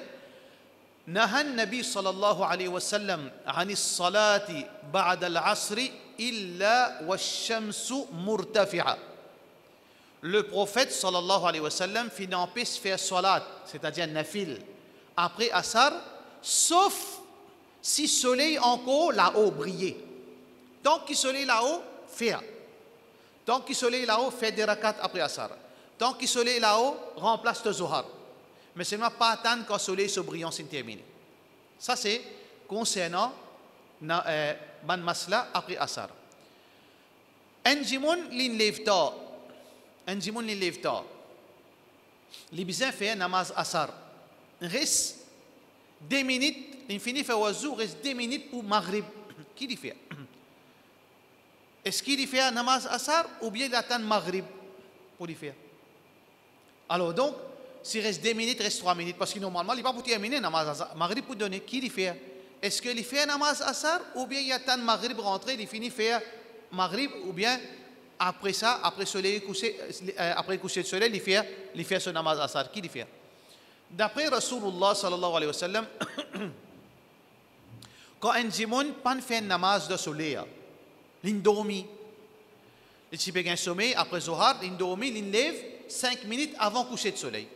نهى النبي صلى الله عليه وسلم عن الصلاة بعد العصر إلا والشمس مرتفعة. Le prophète sallallahu alayhi wa sallam fit n'empêche faire salat, c'est-à-dire nafil, après Asar, sauf si le soleil encore là-haut brillait. Tant que le soleil là-haut, faire. Tant que le soleil là-haut, fait des rakats après Asar. Tant que le soleil là-haut, remplace le Zohar. Mais seulement pas attendre quand le soleil se brillant s'est terminé. Ça c'est concernant ban masla après Asar. Enjimoun lin levta. Enjimoun lin levta. Les bizarres fait namaz Asar. Reste 2 minutes, il finit faire wazou, reste 2 minutes pour Maghrib. Qui dit fait? Est-ce qu'il fait namaz Asar ou bien il attend Maghrib pour lui faire? Alors donc, s'il reste 2 minutes, il reste 3 minutes, parce que normalement, il n'est pas pour terminer namaz Maghrib pour donner. Qui il fait? Est-ce qu'il fait namaz Asar ou bien il attend Maghrib rentrer, il finit faire Maghrib ou bien après ça, après soleil couché, après coucher de soleil, il fait ce namaz Asar. Qui il fait? D'après Rasulullah sallallahu alayhi wa sallam, quand un jimoun pas fait namaz de soleil, il dormi, il s'y fait un sommeil après Zohar, il dormi, il lève 5 minutes avant coucher de soleil.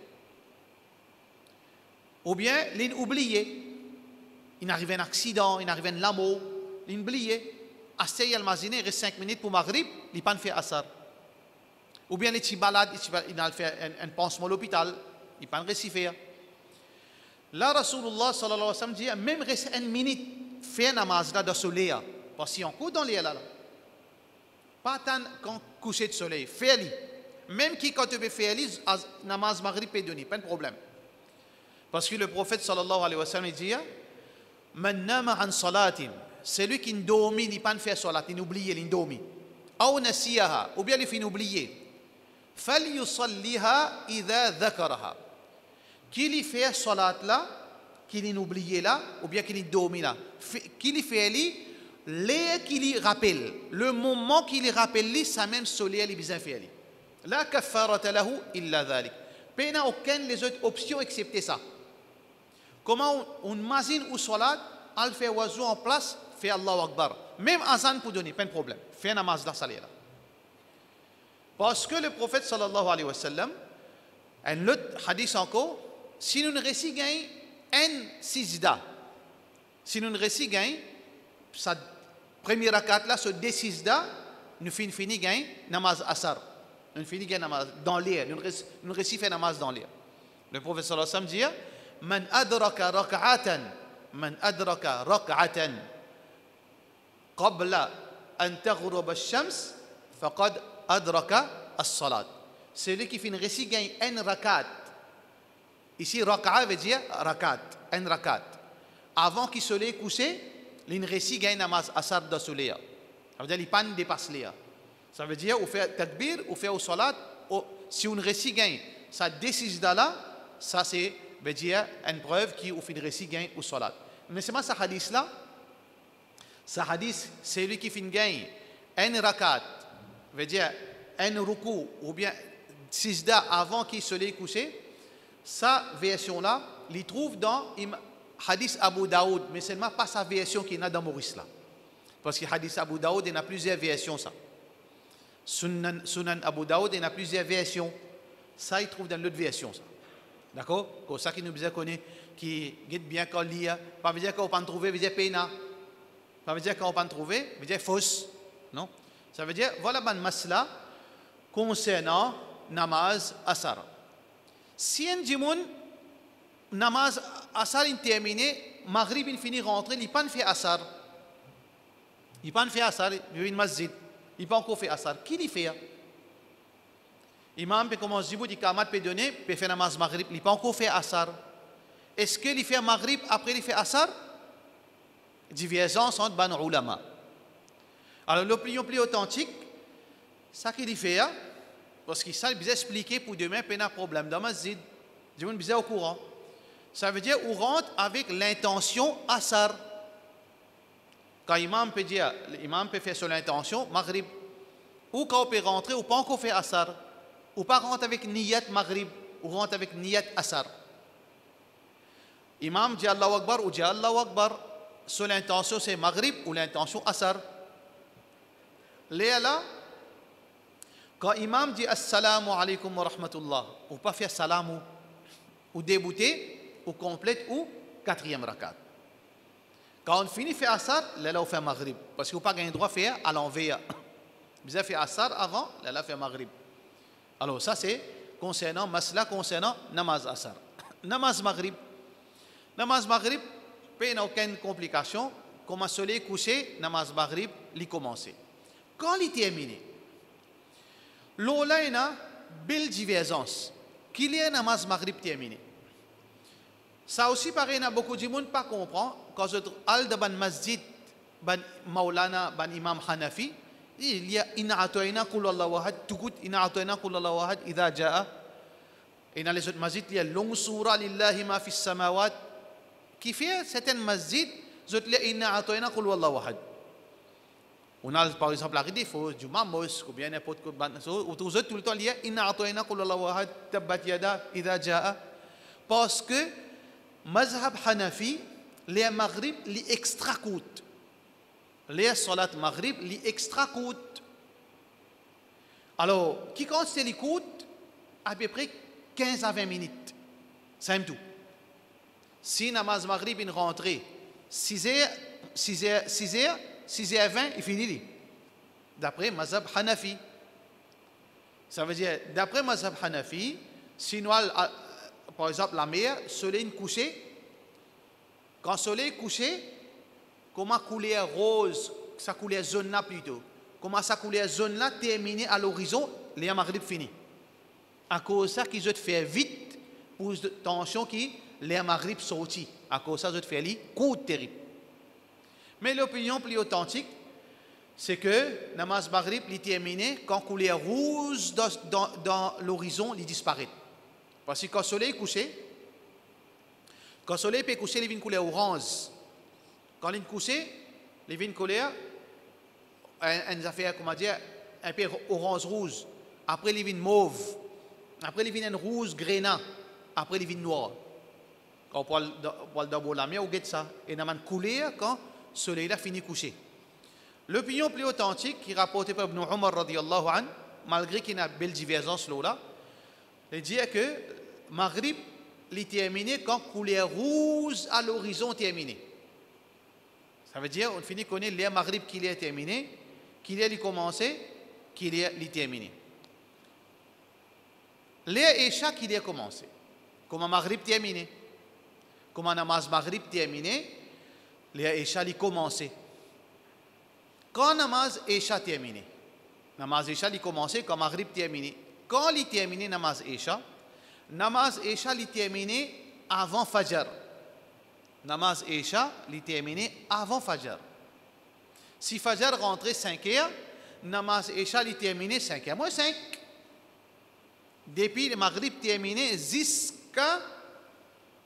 Ou bien, il oublié. Il arrive un accident, il arrive un lamo, il oublié. Assez il mazine, il reste 5 minutes pour Maghrib, il n'a pas fait Asar. Ou bien, il est balade, il a fait un pansement à l'hôpital, il n'a pas réussi à faire. Là, Rasulullah sallallahu alayhi wa sallam dit, même reste 1 minute, faire namaz là de soleil. Parce qu'on court dans les là. Pas attendre quand coucher de soleil, fais-le. Même qui quand tu veux faire namaz Maghrib peut donner, pas de problème. Parce que le prophète sallallahu alayhi wa sallam dit Man nama an salatin, celui qui dormit, il pas fait salat, il oublie, il dormit. Ou nasiyaha, ou bien il fait oublier. Falyusalliha idha dhakaraha. Qu'il fait salat là, qu'il oublie là, ou bien qu'il dormit là. Qu'il fait les qu'il rappelle. Le moment qu'il rappelle, ça même soleil il bien fait. La kafarata lahu illa dhalik. Il n'y a aucune des autres options excepté ça. Comment on imagine ou salat, al fait wazou en place, fait Allahu Akbar. Même azan pour donner, pas de problème. Fait namaz la salat. Parce que le prophète sallallahu alayhi wa sallam, un autre hadith encore, si nous ne récitons un sijda, si nous ne récitons sa première rakat là, ce deux sijda, nous finissons gain namaz asar. Nous finissons namaz dans l'air. Nous récitons namaz dans l'air. Le prophète sallallahu alayhi wa sallam dit من أدرك ركعة قبل أن تغرب الشمس فقد أدرك الصلاة. Celui qui finit récit gagne un rakat. Ici, raka'a veut dire rakat, un rakat. Avant qu'il se lève couché, il récit gagne namaz asar de soleil. Ça veut dire qu'il pas dépasse l'air. Ça veut dire, on fait takbir, on fait au salat. Si on récit gagne, ça décide là, ça c'est veut dire une preuve qui au fin de récit gagne au salat. Mais c'est pas ce hadith là. Ce hadith, c'est lui qui fin gagne un rakat, veut dire un ruku ou bien sijda avant qu'il se lève couché. Sa version là, il trouve dans hadith Abu Daoud, mais seulement pas sa version qui est dans Maurice là. Parce que hadith Abu Daoud, il y a plusieurs versions ça. Sunan Abu Daoud, il y a plusieurs versions. Ça, il trouve dans l'autre version ça. D'accord? Comme ça qui nous bien connaît, qui guide bien qu'on lit, pas veut dire qu'on peut trouver, veut dire peina. Pas veut dire qu'on peut trouver, veut dire fausse. Non? Ça veut dire, voilà ban masla concernant namaz asar. Si un djimoun, namaz asar est terminé, maghrib il finit rentrer, il pas fait asar. Il pas fait asar, il vient une masjid. Il pas encore fait asar. Qui l'y fait? Imam peut commencer à dire qu'Ahmad peut donner, peut faire namaz maghrib, il n'a pas encore fait asar. Est-ce qu'il fait maghrib après il fait asar? Divergence entre ban ulama. Alors l'opinion plus authentique, ça qu'il fait, parce que ça il bien expliqué pour demain, pas de problème dans masjid. Je vous bien au courant. Ça veut dire on rentre avec l'intention asar. Quand l'imam peut dire, l'imam peut faire sur l'intention maghrib. ou quand on peut rentrer, ou pas encore fait Asar, ou pas rentre avec Niyat Maghrib, ou rentre avec Niyat Asar. Imam dit Allahu Akbar ou dit Allahu Akbar, sur l'intention c'est Maghrib ou l'intention Asar. Là, quand Imam dit Assalamu alaikum wa rahmatullah, ou pas faire salamu, ou débuter, ou complète, ou quatrième rakat. Quand on finit faire Asar, là on fait Maghrib, parce qu'on n'a pas le droit de faire à l'envers. Vous avez fait Asar avant, là on fait Maghrib. Alors ça c'est concernant Masla, concernant Namaz Asar. Namaz Maghrib. Namaz Maghrib, pas aucune complication. Comme le soleil couché, Namaz Maghrib, il commence. Quand il est terminé, l'ola est une belle divergence. Qu'il y a Namaz Maghrib terminé. Ça aussi, pareil, beaucoup de monde pas comprend. Quand je al de ban masjid, ban Maulana, ban Imam Hanafi, il y a inna atoyna kul Allah wahad, tukut inna atoyna kul Allah wahad, idha ja'a. Et dans les autres masjids, il y a long surah lillahi ma fis samawat. Qui fait certains masjids, zot li inna atoyna kul Allah wahad. On a par exemple la Ridifo, du Mamos, ou bien n'importe quoi, ou tout le temps, il y a inna atoyna kul Allah wahad, tabbat yada, idha ja'a. Parce que Mazhab Hanafi, les Maghrib, les extra coûtent. Les Salat Maghrib, les extra coûtent. Alors, qui compte les coûts à peu près 15 à 20 minutes. C'est tout. Si Namaz Maghrib est rentré 6h20, il finit. D'après Mazhab Hanafi. Ça veut dire, d'après Mazhab Hanafi, sinon, par exemple, la mer, soleil couché. Quand le soleil est couché, comment couleur rose, ça couleur zone là plutôt. Comment ça couleur zone là terminé à l'horizon, les Maghrib fini. À cause de ça, qu'ils ont fait vite pour tension qui les Maghrib sorti. À cause de ça, ils ont fait les coups terribles. Mais l'opinion plus authentique, c'est que Namaz Maghrib est terminé quand couleur rouge dans l'horizon, il disparaît. Parce que quand le soleil est couché, quand le soleil peut coucher, il vient couleur orange. Quand il est couché, il vient couleur, une affaire, comment dire, un peu orange-rouge. Après, il vient mauve. Après, il vient un rouge grénat. Après, il vient noir. Quand on parle d'abord la mer, on guette ça. Et il y a une couleur quand le soleil a fini de coucher. L'opinion plus authentique, qui est rapportée par Ibn Umar, radiallahu anhu, malgré qu'il y a une belle divergence là, il dit que Maghrib est terminé quand couleur rouge à l'horizon est terminé. Ça veut dire, on finit qu'on est le Maghrib qui est terminé, qu'il est commencé, qu'il est terminé. Les Isha qui est commencé. Comme Maghrib terminé. Comme Namaz Maghrib terminé, les Isha est commencé. Quand Namaz Isha terminé. Namaz Isha est commencé quand Maghrib terminé. Quand il est terminé Namaz Isha est terminé avant Fajr. Namaz Isha est terminé avant Fajr. Si Fajr rentrait 5h, Namaz Isha est terminé 5h moins 5. Depuis le Maghrib terminé jusqu'à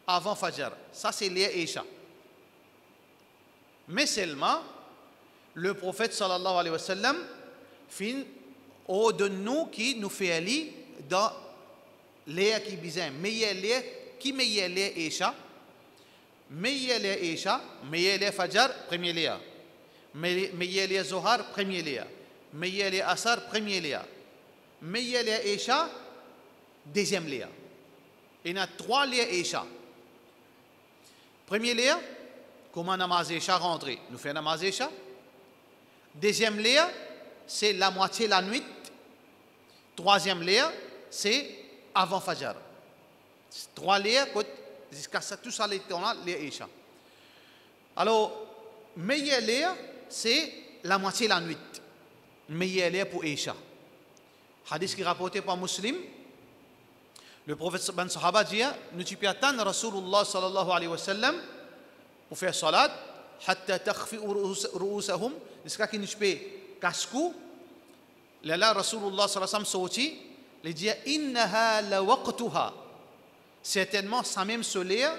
avant Fajr. Ça c'est l'Isha. Mais seulement, le prophète sallallahu alayhi wa sallam fin au de nous qui nous fait aller dans l'air qui bizarre. Meilleur l'air, qui meilleur l'air Isha? Meilleur l'air Isha, meilleur l'air Fajr, premier l'air. Meilleur l'air Zohar, premier l'air. Meilleur l'air Asar, premier l'air. Meilleur l'air Isha, deuxième l'air. Il y a 3 l'air Isha. Premier l'air, comment Namaz Isha rentré? Nous faisons Namaz Isha. Deuxième l'air, c'est la moitié de la nuit. Troisième l'air, c'est avant Fajr. 3 l'air, jusqu'à ça, tout ça, les Isha. Alors, meilleur l'air, c'est la moitié de la nuit. Meilleur l'air pour Isha. Hadith qui est rapporté par Muslim. Le prophète Ben Sahaba dit, nous tu peux attendre Rasulullah sallallahu alayhi wa sallam pour faire salat, hatta takhfi ru'usahum, jusqu'à qu'il ne peut cascou. Là, Rasulullah sallallahu alayhi wa sallam sorti, il dit, innaha la waqtuha. Certainement, ça même solaire,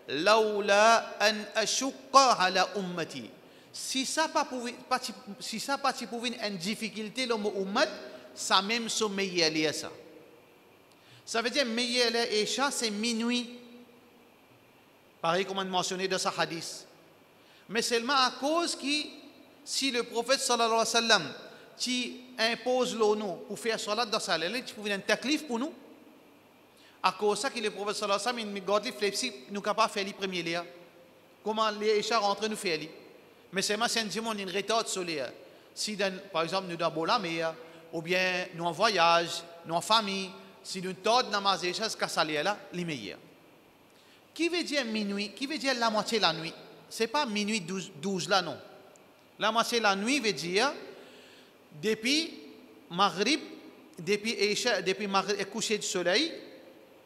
laula an ashukka ala ummati. Si ça pas pour une difficulté le ummat, ça même so meilleur ça. Ça veut dire meilleur Isha c'est minuit. Pareil comme on mentionné dans sa hadith. Mais seulement à cause que si le prophète sallallahu alayhi wa sallam qui impose l'eau pour faire salat dans sa lèvre, tu pouvais un taklif pour nous. À cause ça que le prophète sallallahu alayhi wa sallam il garde les flexibles, nous capable faire les premiers liens. Comment les Isha rentrent nous faire les. Mais c'est moi, c'est un une rétorte sur les. Si, par exemple, nous dans la mer, ou bien nous en voyage, nous en famille, si nous tordons namaz et choses, qu'à là, les meilleurs. Qui veut dire minuit? Qui veut dire la moitié de la nuit? Ce n'est pas minuit 12 là, non. La moitié de la nuit veut dire depuis Maghrib, depuis Maghrib, coucher du soleil,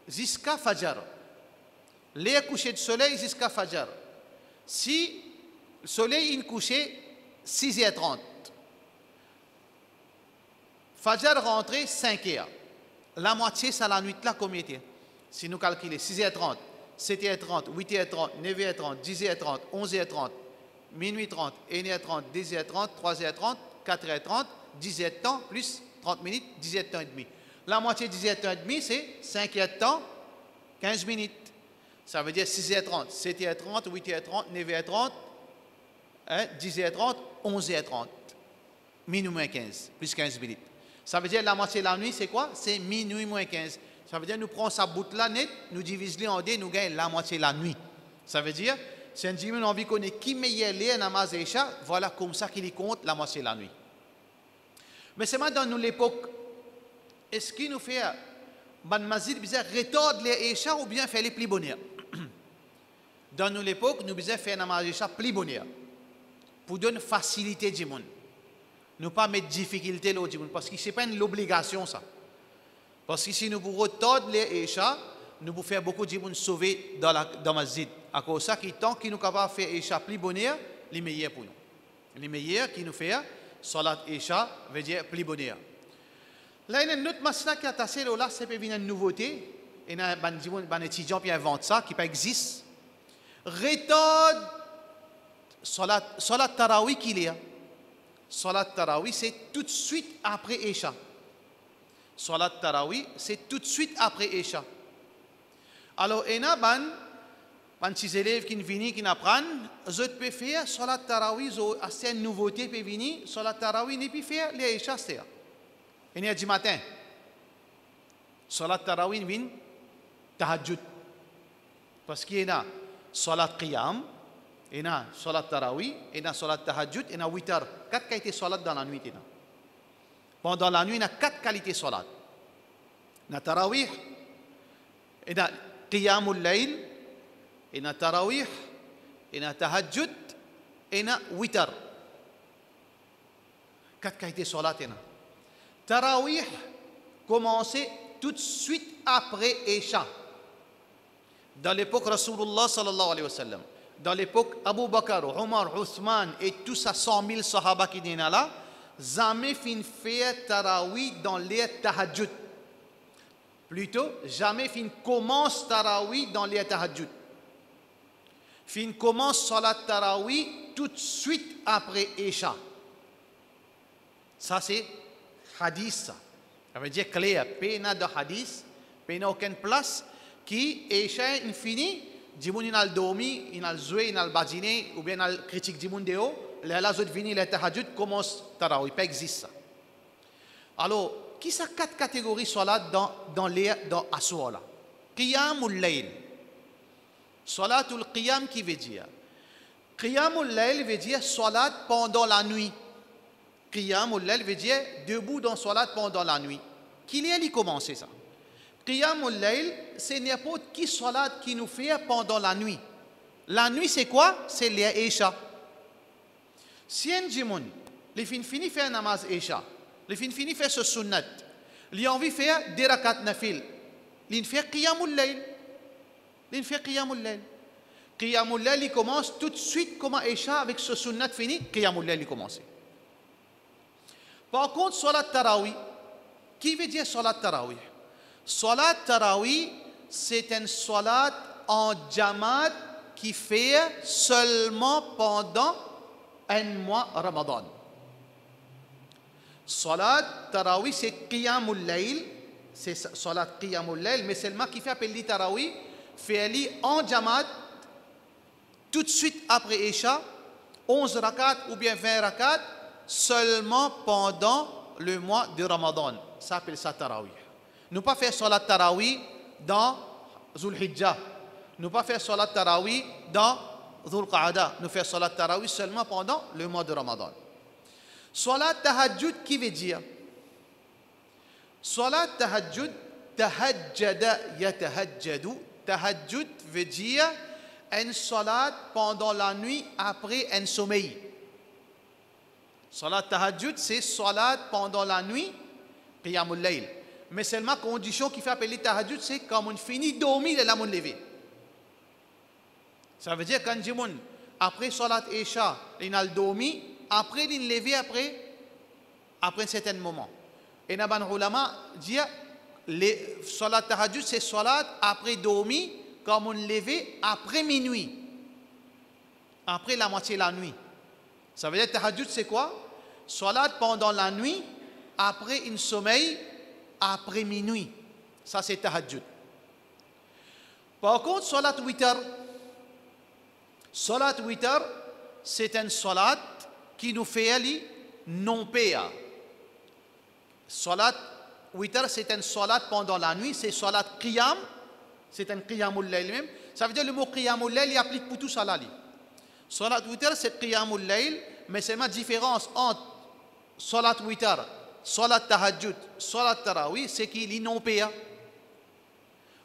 jusqu'à Fajr. Les coucher du soleil jusqu'à Fajr. Si le soleil est couché 6h30. Fajr rentré 5h. La moitié, c'est la nuit là combien était? Si nous calculons 6h30, 7h30, 8h30, 9h30, 10h30, 11h30, minuit 30, 1h30, 2h30, 3h30, 4h30, 10h de temps, plus 30 minutes, 10h de temps et demi. La moitié de 10h de temps et demi, c'est 5h de temps, 15 minutes. Ça veut dire 6h30, 7h30, 8h30, 9h30, 10h30, 11h30. Minuit moins 15, plus 15 minutes. Ça veut dire la moitié de la nuit, c'est quoi? C'est minuit moins 15. Ça veut dire nous prenons sa bout là net, nous divisons en deux, nous gagnons la moitié de la nuit. Ça veut dire, si un a envie qu'on ait qui meilleur les namaz et Isha, voilà comme ça qu'il compte la moitié de la nuit. Mais c'est maintenant dans l'époque, est-ce qu'il nous fait ban mazid bizarre retordre les Isha ou bien faire les plus bonheur? Dans l'époque, nous devons faire namaz et Isha plus bonheur. Pour donner facilité du monde. Ne pas mettre difficulté au monde parce que ce n'est pas une obligation ça. Parce que si nous pouvons retordre les Isha, nous pouvons faire beaucoup de monde sauver dans la masjid. À cause de ça, tant que nous sommes capables de faire Isha plus bonheur, les meilleurs pour nous. Les meilleurs qui nous font salat Isha veut dire plus bonheur. Là, il y a une autre masla qui est assez là, c'est une nouveauté. Il y a un étudiant qui invente ça, qui existe. Retordre salat tarawih qu'il y a. Salat tarawih, c'est tout de suite après Isha. Salat tarawih, c'est tout de suite après Isha. Alors, il y a des élèves qui viennent, qui apprennent, ils peuvent faire salat tarawih, c'est une nouveauté, peut venir, salat tarawih, ils peuvent faire les Isha. Il y a du matin. Salat tarawih vient tahajjud. Parce qu'il y a salat qiyam, il y a salat tarawih, il y a salat tahajjud, il y a 8 heures. 4 qualités de salat dans la nuit. Pendant la nuit, il y a 4 qualités de salat. Il y a tarawih, il y a qiyamul layl, il y a tarawih, il y a tahajjud, il y a 8 heures. 4 qualités de salat. Tarawih commence tout de suite après Isha. Dans l'époque Rasulullah sallallahu alayhi wa sallam. Dans l'époque Abu Bakr, Omar, Othman et tous ces 100 000 sahaba qui étaient là, jamais fin faire tarawih dans les tahajjud. Plutôt, jamais fin commence tarawih dans les tahajjud. Fin commence salat tarawih tout de suite après Isha. Ça c'est hadith. Ça veut dire clair. Pena de hadith, pena aucune place qui Isha infini. Dimoun il a dormi, il a joué, il a badiné, ou bien il a critique Dimoun dehors, les autres viennent, les tahajjud commencent tarawih, pas existe ça. Alors, qui sont 4 catégories salat dans Aswa là? Qiyamul layl. Salatul qiyam qui veut dire? Qiyamul layl veut dire salat pendant la nuit. Qiyamul layl veut dire debout dans salat pendant la nuit. Qui lui commence ça? Qiyamul layl, c'est n'importe qui salat qui nous fait pendant la nuit. La nuit, c'est quoi? C'est les Isha. Si un djimoun, les fini faire namaz Isha, les fini faire ce sunnat, les envie faire des rakat nafil, les fait qiyamul layl. Les fait qiyamul layl. Qiyamul layl, il commence tout de suite comme Isha avec ce sunnat fini, qiyamul layl, il commence. Par contre, salat tarawih, qui veut dire salat tarawih? Salat tarawih, c'est une salat en jamaat qui fait seulement pendant un mois Ramadan. Salat Tarawih, c'est Qiyamul Layl, c'est Salat Qiyamul Layl, mais seulement qui fait appeler Tarawih, fait en Jamaat, tout de suite après Isha, 11 rakats ou bien 20 rakats, seulement pendant le mois de Ramadan. Ça s'appelle ça Tarawih. Nous pas faire Salat Tarawih dans Zul Hijjah. Nous pas faire Salat Tarawih dans Zul Qa'ada. Nous faire Salat Tarawih seulement pendant le mois de Ramadan. Salat Tahajjud, qui veut dire? Salat Tahajjud, Tahajjada yatahajjadu. Tahajjud veut dire une salat pendant la nuit après un sommeil. Salat Tahajjud, c'est salat pendant la nuit, Qiyamul Layl. Mais seulement condition qui fait appeler Tahajjud, c'est quand on finit de dormir et là on lever. Ça veut dire quand on après Salat Isha, il a dormi, après il levé après un certain moment. Et Naban Ulama dit les Salat Tahajjud, c'est salat après dormi, comme on levé après minuit, après la moitié de la nuit. Ça veut dire Tahajjud, c'est quoi? Salat pendant la nuit, après un sommeil, après minuit. Ça, c'est Tahajjud. Par contre, Salat Witr. Salat Witr, c'est un salat qui nous fait aller non payé. Salat Witr, c'est un salat pendant la nuit, c'est salat Qiyam, c'est un Qiyamul Layl même. Ça veut dire le mot Qiyamul Layl, il applique pour tout salat. Salat Witr, c'est Qiyamul Layl, mais c'est ma différence entre Salat Witr, Salat Tahajjud, Salat Tarawih, c'est qu'il est non payé.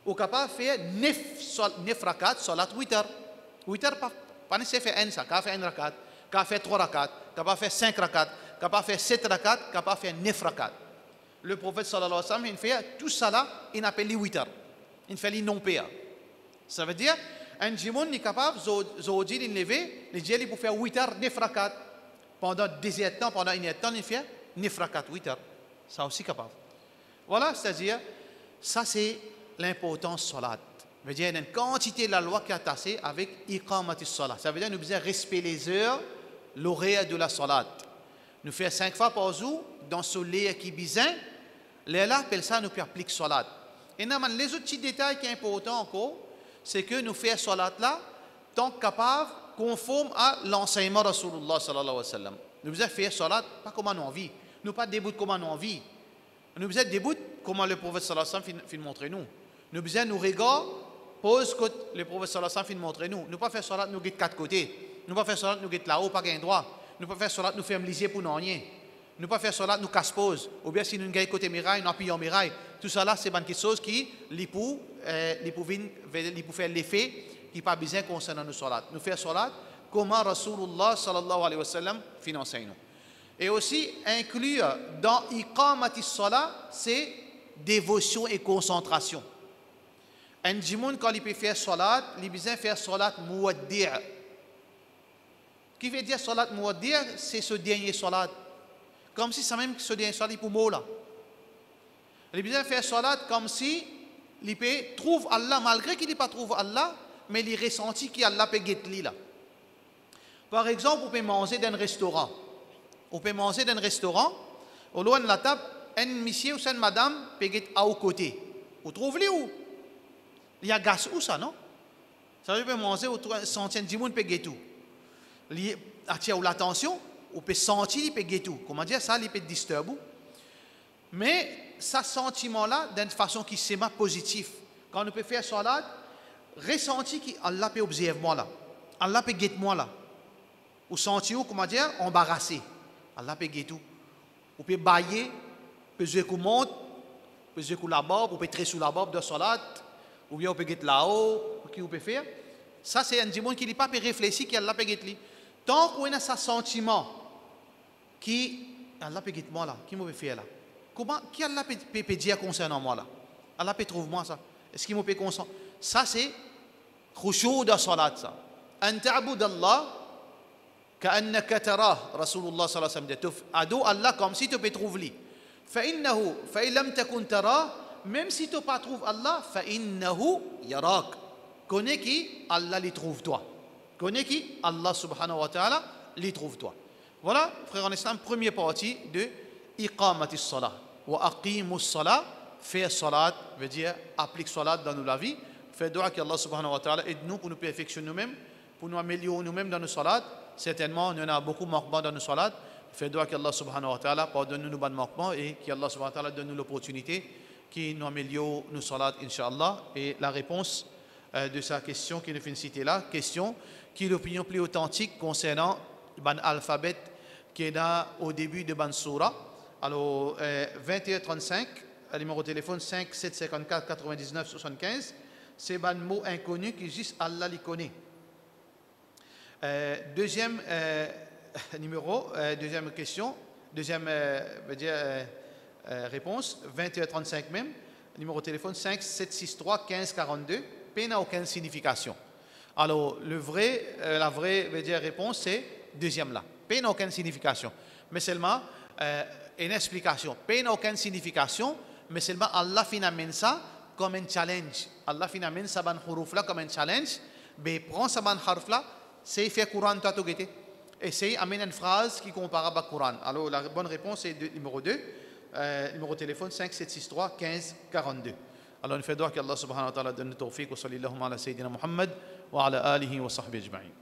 Ou capable de faire 9 rakats, Salat Witr. Witr, pas nécessairement faire un, ça, capable de faire 1 rakat, capable de faire 3 rakats, capable de faire 5 rakats, capable de faire 7 rakats, capable de faire 9 rakats. Le prophète sallallahu alayhi wa sallam, il fait tout ça là, il appelle les witr. Il fait les non payés. Ça veut dire, un jimoun est capable, zodi, il lever, il dit, il peut faire witr, 9 rakats. Pendant 10 temps, pendant 1 temps, il fait 9 rakats, witr. Ça aussi capable. Voilà, c'est-à-dire, ça c'est l'importance salat. Ça veut dire, il y a une quantité de la loi qui est attachée avec iqamatis salat. Ça veut dire, nous devons respecter les heures, l'horaire de la salat. Nous faisons 5 fois par jour, dans ce lait qui est bizarre, là, appelle ça, nous appliquer salat. Et les autres petits détails qui sont importants encore, c'est que nous faisons salat là, tant capable, conforme à l'enseignement de Rasulullah sallallahu alayhi wa sallam. Nous devons faire salat, pas comme nous envie. Nous pas debout comme nous envie. Nous devons debout comme le prophète sallallahu alayhi wa sallam fait montrer nous. Nous devons nous regarder, pose que le prophète sallallahu alayhi wa sallam fait montrer nous. Nous pas faire salat, nous guette 4 côtés. Nous pas faire salat, nous guette là-haut, pas gain droit. Nous pas faire salat, nous ferme les yeux pour nous rien. Nous pas faire salat, nous casse pause. Ou bien si nous gagne côté miraille, nous appuyons miraille. Tout ça là, c'est une chose qui les pour faire l'effet qui pas besoin concernant nos salat. Nous faire salat comment Rasulullah sallallahu alayhi wa sallam finance nous. Et aussi inclure dans iqamati salat, c'est dévotion et concentration. Un jimoun quand il peut faire salat, il a besoin de faire salat muwaddi'. Qui veut dire salat muwaddi', c'est ce dernier salat. Comme si ça même ce dernier salat pour moi là. Il a besoin de faire salat comme si il peut trouver Allah malgré qu'il n'a pas trouvé Allah, mais il ressentit qu'Allah peut guetter là. Par exemple, on peut manger dans un restaurant. On peut manger dans un restaurant, au loin de la table, un monsieur ou une madame peut guetter à au côté. Vous trouvez où? Il y a gaz où ça, non? Ça veut dire manger au centième du monde peut guetter tout. Il attire l'attention, on peut sentir il peut guetter tout. Comment dire ça, il peut disturber. Mais ce sentiment-là, d'une façon qui s'est positive. Quand on peut faire salat, ressentir qu'Allah peut observer moi là. Allah peut guetter moi là. Ou sentir, comment dire, embarrassé. Allah peut guetter tout. On peut bailler, peut jouer qu'on monte, peut jouer qu'on la barbe, on peut tresser sous la barbe de salat, ou bien on peut guetter là-haut, qui on peut faire. Ça, c'est un démon qui n'est pas réfléchir qu'Allah peut guetter. Tant qu'on a ce sentiment qui, Allah peut guetter moi là, qui peut faire là? Comment, qui Allah peut dire concernant moi là? Allah peut trouver moi ça? Est-ce qu'il peut concernant? Ça, c'est khushu de salat ça. An ta'bud Allah كأنك تراه رسول الله صلى الله عليه وسلم ado Allah comme si tu peux trouver فإنه فإن لم تكن تراه même si tu pas trouves Allah فإنه يراك connais qui Allah les trouve toi connais qui Allah subhanahu wa ta'ala les trouve-toi. Voilà, frère en islam, première partie de iqamati salat. Wa aqimu salat, faire salat, veut dire applique salat dans nos vies. Faire dua qu'Allah subhanahu wa ta'ala aide-nous pour nous perfectionner nous-mêmes, pour nous améliorer nous-mêmes dans nos salats. Certainement, on en a beaucoup de manquements dans nos salats. Faire dua qu'Allah subhanahu wa ta'ala pardonne nous nos manquements et qu'Allah subhanahu wa ta'ala donne nous l'opportunité qui nous améliore nos salats, Inch'Allah. Et la réponse de sa question qui nous fait citer là, question qui est l'opinion plus authentique concernant l'alphabet qui est là au début de ban surah. Alors, 21h35, numéro de téléphone 5 754 99 75, c'est un mot inconnu qui juste Allah les connaît. Deuxième numéro, deuxième question, deuxième réponse, 21h35 même, numéro de téléphone 5 763 15 42, P n'a aucune signification. Alors, la vraie réponse, c'est deuxième là. P n'a aucune signification. Mais seulement une explication. P n'a aucune signification, mais seulement Allah amène ça comme un challenge. Allah amène ça ban huruf là comme un challenge. Mais prends ça ban harf là, c'est fait Coran toi tout guetter. Et c'est amène une phrase qui comparable à Coran. Alors, la bonne réponse est numéro 2, numéro de téléphone 5 763 15 42. Alors, nous faisons qu'Allah subhanahu wa ta'ala donne le tawfiq wa sallallahu ala sayyidina Muhammad wa ala alihi wa sahbihi ajma'in.